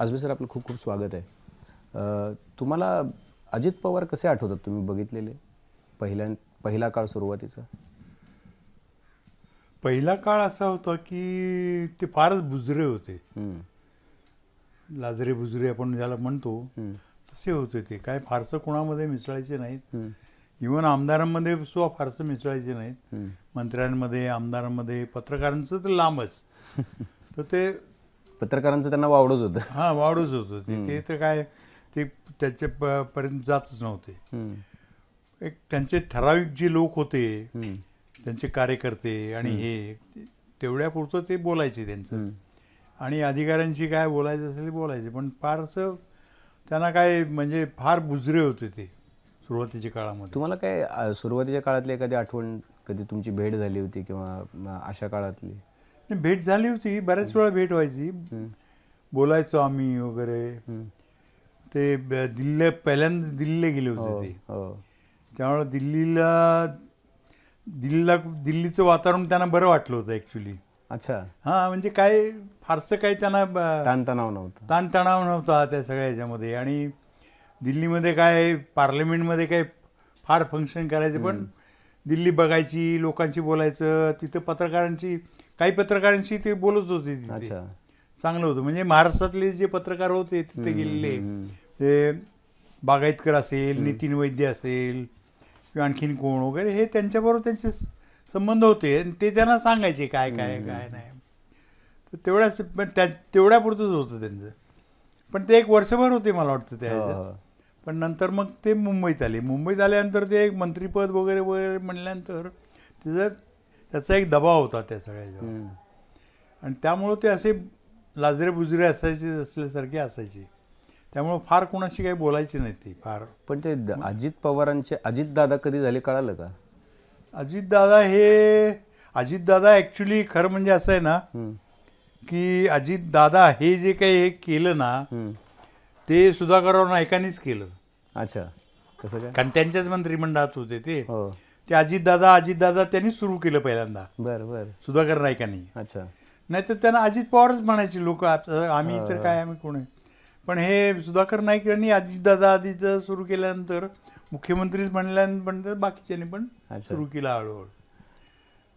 Ajbe sir, आपलं खूप खूप स्वागत आहे. तुम्हाला अजित पवार कसे आठवतात, तुम्ही बघितलेले पहिला काळ सुरुवातीचा? पहिला काळ असा होता की ते फारच बुजरे होते. लाजरे बुजरे आपण ज्याला म्हणतो तसे होते. ते काय फारसं कोणामध्ये मिसळायचे नाहीत. इव्हन आमदारांमध्ये सुद्धा फारसं मिसळायचे नाहीत. मंत्र्यांमध्ये, आमदारांमध्ये, पत्रकारांचं तर लांबच. तर ते पत्रकारांचं त्यांना वावडच होतं. हां, वाढूच होतं ते तर काय ते त्याच्या पर्यंत जातच नव्हते. एक त्यांचे ठराविक जे लोक होते, त्यांचे कार्यकर्ते आणि हे तेवढ्यापुरतं ते बोलायचे त्यांचं. आणि अधिकाऱ्यांशी काय बोलायचं असेल ते बोलायचे. पण फारसं त्यांना काय म्हणजे फार बुजरे होते ते सुरुवातीच्या काळामध्ये. तुम्हाला काय सुरुवातीच्या काळातली एखादी आठवण, कधी तुमची भेट झाली होती किंवा अशा काळातली? भेट झाली होती, बऱ्याच वेळा भेट व्हायची, बोलायचो आम्ही वगैरे. ते पहिल्यांदा दिल्लीला गेले होते ते. त्यामुळे दिल्लीचं वातावरण त्यांना बरं वाटलं होतं ॲक्च्युली. अच्छा. हां, म्हणजे काय फारसं काही त्यांना ताणतणाव नव्हता. ताणतणाव नव्हता त्या सगळ्या ह्याच्यामध्ये. आणि दिल्लीमध्ये काय पार्लमेंटमध्ये काय फार फंक्शन करायचे, पण दिल्ली बघायची, लोकांशी बोलायचं. तिथं काही पत्रकारांशी ते बोलत होते तिथे. अच्छा. चांगलं होतं. म्हणजे महाराष्ट्रातले जे पत्रकार होते तिथे गेलेले, ते बागायतकर असेल, नितीन वैद्य असेल किंवा आणखीन कोण वगैरे, हे त्यांच्याबरोबर त्यांचे संबंध होते आणि ते त्यांना सांगायचे काय काय काय नाही. तर तेवढ्यापुरतंच होतं त्यांचं. पण ते 1 वर्षभर होते मला वाटतं त्या ह्याच्यात. पण नंतर मग ते मुंबईत आल्यानंतर ते एक मंत्रीपद वगैरे वगैरे म्हणल्यानंतर त्याचा एक दबाव होता त्या सगळ्याच्यावर. आणि त्यामुळं ते असे लाजरे बुजरे असल्यासारखे असायचे. त्यामुळं फार कोणाशी काही बोलायचे नाही ते फार. पण ते अजितदादा कधी झाले कळालं का? अजितदादा ॲक्च्युली खरं म्हणजे असं आहे ना, की अजितदादा हे जे काही हे केलं ना, ते सुधाकरराव नाईकांनीच केलं. अच्छा. कसं काय? कारण त्यांच्याच मंत्रिमंडळात होते ते अजितदादा त्यांनी सुरू केलं पहिल्यांदा. बरं. सुधाकर नाईकांनी. अच्छा. नाही तर त्यांना अजित पवारच म्हणायचे लोक. आम्ही तर काय, आम्ही कोण आहे. पण हे सुधाकर नाईक यांनी अजितदादा आधीचं सुरू केल्यानंतर मुख्यमंत्रीच म्हणल्यानंतर बाकीच्यांनी पण सुरू केलं हळूहळू.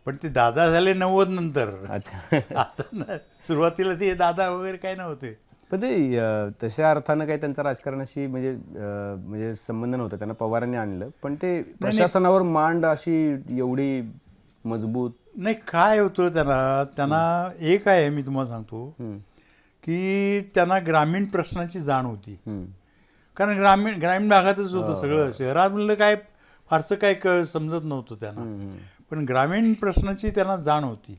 पण ते दादा झाले 90 नंतर. अच्छा. आता सुरुवातीला ते दादा वगैरे काय नव्हते. पण ते तशा अर्थानं काही त्यांचा राजकारणाशी म्हणजे संबंध नव्हता. त्यांना पवारांनी आणलं, पण ते प्रशासनावर मांड अशी एवढी मजबूत नाही. काय होतं त्यांना एक आहे, मी तुम्हाला सांगतो, की त्यांना ग्रामीण प्रश्नाची जाण होती. कारण ग्रामीण भागातच होतं सगळं. शहरात म्हणलं काय फारसं काय समजत नव्हतं त्यांना. पण ग्रामीण प्रश्नाची त्यांना जाण होती.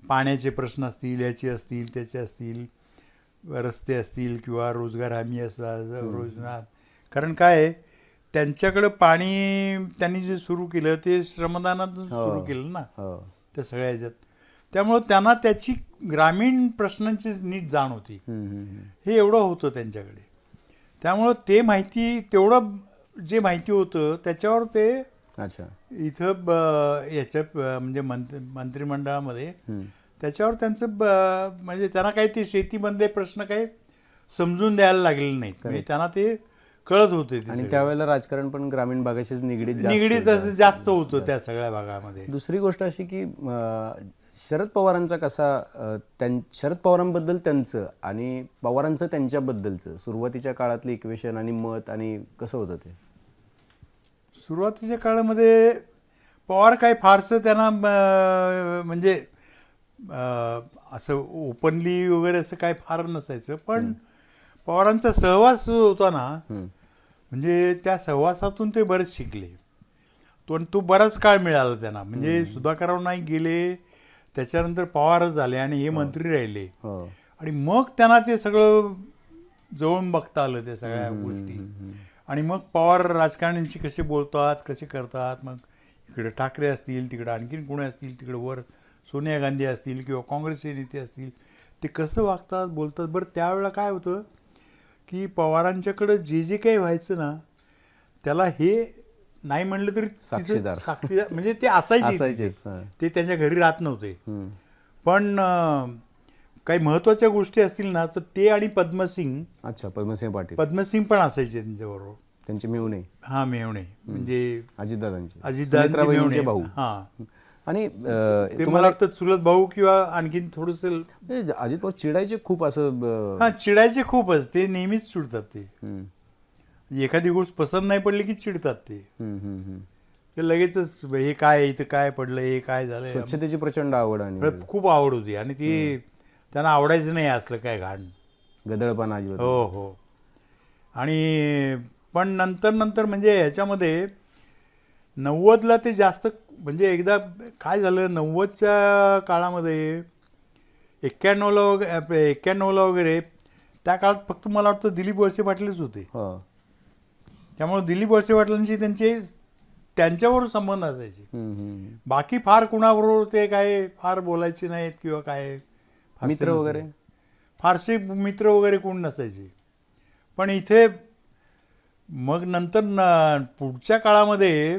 पाण्याचे प्रश्न असतील, याचे असतील, त्याचे असतील, रस्ते असतील किंवा रोजगार हमी योजना. कारण काय त्यांच्याकडं पाणी त्यांनी जे सुरू केलं ते श्रमदानातून सुरू केलं ना त्या सगळ्या ह्याच्यात. त्यामुळं त्यांना त्याची ग्रामीण प्रश्नांची नीट जाण होती. हे एवढं होतं त्यांच्याकडे. त्यामुळं तेवढं जे माहिती होतं त्याच्यावर ते इथं याच्यात म्हणजे मंत्रिमंडळामध्ये त्याच्यावर त्यांचं म्हणजे त्यांना काही ते शेतीमधले प्रश्न काही समजून द्यायला लागलेले नाहीत. म्हणजे त्यांना ते कळत होते. आणि त्यावेळेला राजकारण पण ग्रामीण भागाशीच निगडीत जास्त होतं त्या सगळ्या भागामध्ये. दुसरी गोष्ट अशी की शरद पवारांचा शरद पवारांबद्दल त्यांचं आणि पवारांचं त्यांच्याबद्दलचं सुरुवातीच्या काळातलं इक्वेशन आणि मत आणि कसं होतं ते? सुरुवातीच्या काळामध्ये पवार काय फारसं त्यांना म्हणजे असं ओपनली वगैरे असं काय फार नसायचं. पण पवारांचा सहवास होता ना, म्हणजे त्या सहवासातून ते बरेच शिकले. तो बराच काळ मिळाला त्यांना. म्हणजे सुधाकरराव नाईक गेले, त्याच्यानंतर पवारच झाले आणि हे मंत्री राहिले. आणि मग त्यांना ते सगळं जवळून बघता आलं त्या सगळ्या गोष्टी. आणि मग पवार राजकारण्यांशी कसे बोलतात, कसे करतात. मग इकडे ठाकरे असतील, तिकडे आणखीन कोणी असतील, तिकडे वर सोनिया गांधी असतील किंवा काँग्रेसचे नेते असतील, ते कसं वागतात, बोलतात. बरं त्यावेळेला काय होतं की पवारांच्याकडं जे काही व्हायचं ना, त्याला हे नाही म्हणलं तरी साक्षीदार म्हणजे ते असायचे. ते त्यांच्या घरी राहत नव्हते. पण काही महत्वाच्या गोष्टी असतील ना तर ते आणि पद्मसिंग अच्छा, पद्मसिंह पाटील पद्मसिंग पण असायचे त्यांच्याबरोबर. त्यांचे मेहुणे, हा, मेवणे म्हणजे अजितदादांचे, अजितदादांचे सुनेत्रा वहिनींचे मेवणे. भाऊ. हा, आणि ते मला तुम्हाला वाटतं चुलत भाऊ किंवा आणखीन थोडस. अजित पवार चिडायचे खूप असं हा, चिडायचे खूपच, ते नेहमीच चिडतात. ते हम्म, एखादी गोष्ट पसंत नाही पडली की चिडतात ते. हम्म, हम्म, हम्म. ते लगेचच हे काय इथं काय पडलं, हे काय झालं. स्वच्छतेची प्रचंड आवड आणि खूप आवड होती आणि ती त्यांना आवडायचं नाही असलं काय घाण. गदळपणा अजिबात. हो हो. आणि पण नंतर म्हणजे ह्याच्यामध्ये 90ला ते जास्त, म्हणजे एकदा काय झालं 90च्या काळामध्ये 91ला वगैरे त्या काळात फक्त मला वाटतं दिलीप वळसे पाटीलच होते. हो. त्यामुळे दिलीप वळसे पाटलांशी त्यांच्याबरोबर संबंध असायचे. हम्म, हम्म. बाकी फार कुणाबरोबर ते काय फार बोलायचे नाहीत किंवा काय फारसे मित्र वगैरे? नसायचे. फारसे मित्र वगैरे कोण नसायचे. पण इथे मग नंतर पुढच्या काळामध्ये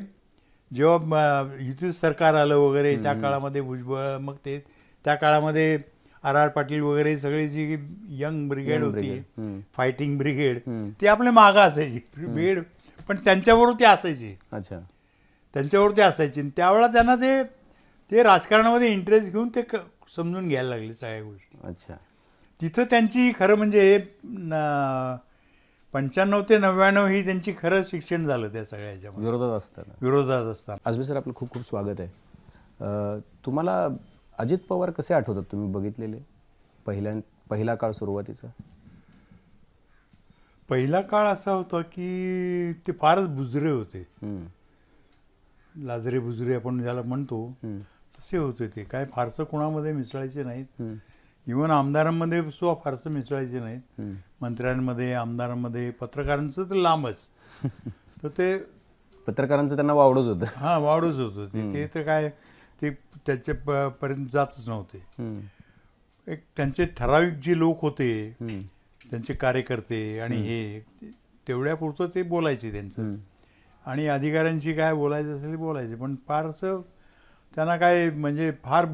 जेव्हा युती सरकार आलं वगैरे त्या काळामध्ये भुजबळ, मग ते त्या काळामध्ये R.R. पाटील वगैरे सगळी जी यंग ब्रिगेड होती, फायटिंग ब्रिगेड, ती आपल्या मागं असायची ब्रिगेड. पण त्यांच्याबरोबर ते असायचे. अच्छा. त्यांच्यावर ते असायचे. त्यावेळेला त्यांना ते राजकारणामध्ये इंटरेस्ट घेऊन ते समजून घ्यायला लागले सगळ्या गोष्टी. अच्छा. तिथं त्यांची खरं म्हणजे 95 ते 99 ही त्यांची खरं शिक्षण झालं त्या सगळ्याच्या विरोधात असताना. आजबे सर, आपलं खूप खूप स्वागत आहे. तुम्हाला अजित पवार कसे आठवतात, तुम्ही बघितलेले पहिला काळ सुरुवातीचा? पहिला काळ असा होता की ते फारच बुजरे होते. लाजरे बुजरे आपण ज्याला म्हणतो तसे होते. ते काय फारसं कोणामध्ये मिसळायचे नाहीत. इव्हन आमदारांमध्ये सुद्धा फारसं मिसळायचे नाहीत. मंत्र्यांमध्ये, आमदारांमध्ये, पत्रकारांचं तर लांबच. तर ते पत्रकारांचं त्यांना वावडच होतं. हा, वाढूच होतं ते. तर काय ते त्याच्या पर्यंत जातच नव्हते. एक त्यांचे ठराविक जे लोक होते, त्यांचे कार्यकर्ते आणि हे तेवढ्यापुरतं ते बोलायचे त्यांचं. आणि अधिकाऱ्यांशी काय बोलायचं असेल ते बोलायचे. पण फारसं त्यांना काय म्हणजे फार